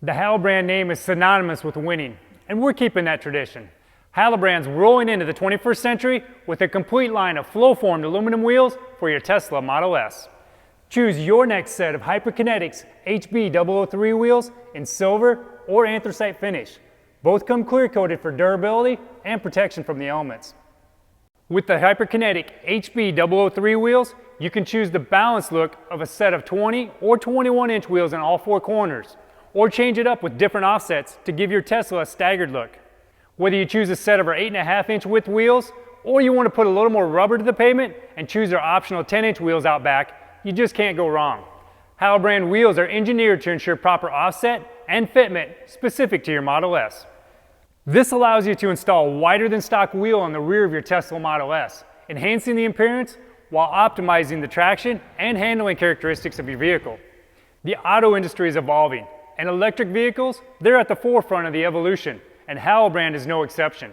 The Halibrand name is synonymous with winning, and we're keeping that tradition. Halibrand's rolling into the 21st century with a complete line of flow-formed aluminum wheels for your Tesla Model S. Choose your next set of Hyper Kinetic HB003 wheels in silver or anthracite finish. Both come clear-coated for durability and protection from the elements. With the Hyper Kinetic HB003 wheels, you can choose the balanced look of a set of 20 or 21-inch wheels in all four corners, or change it up with different offsets to give your Tesla a staggered look. Whether you choose a set of our 8.5-inch width wheels, or you want to put a little more rubber to the pavement and choose our optional 10-inch wheels out back, you just can't go wrong. Halibrand wheels are engineered to ensure proper offset and fitment specific to your Model S. This allows you to install a wider than stock wheel on the rear of your Tesla Model S, enhancing the appearance while optimizing the traction and handling characteristics of your vehicle. The auto industry is evolving, and electric vehicles, they're at the forefront of the evolution, and Halibrand is no exception.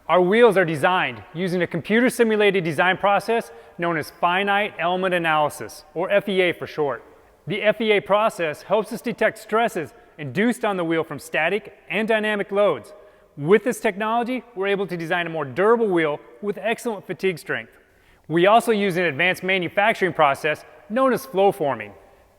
Our wheels are designed using a computer-simulated design process known as finite element analysis, or FEA for short. The FEA process helps us detect stresses induced on the wheel from static and dynamic loads. With this technology, we're able to design a more durable wheel with excellent fatigue strength. We also use an advanced manufacturing process known as flow forming.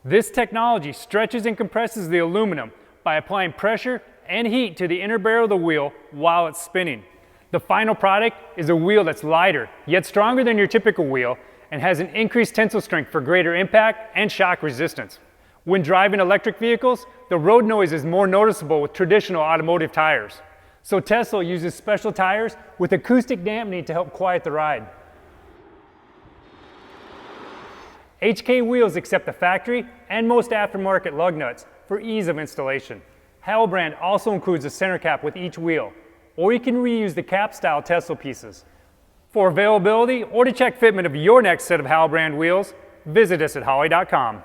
This technology stretches and compresses the aluminum by applying pressure and heat to the inner barrel of the wheel while it's spinning. The final product is a wheel that's lighter, yet stronger than your typical wheel, and has an increased tensile strength for greater impact and shock resistance. When driving electric vehicles, the road noise is more noticeable with traditional automotive tires. So Tesla uses special tires with acoustic dampening to help quiet the ride. HK wheels accept the factory and most aftermarket lug nuts for ease of installation. Halibrand also includes a center cap with each wheel, or you can reuse the cap-style Tesla pieces. For availability or to check fitment of your next set of Halibrand wheels, visit us at holley.com.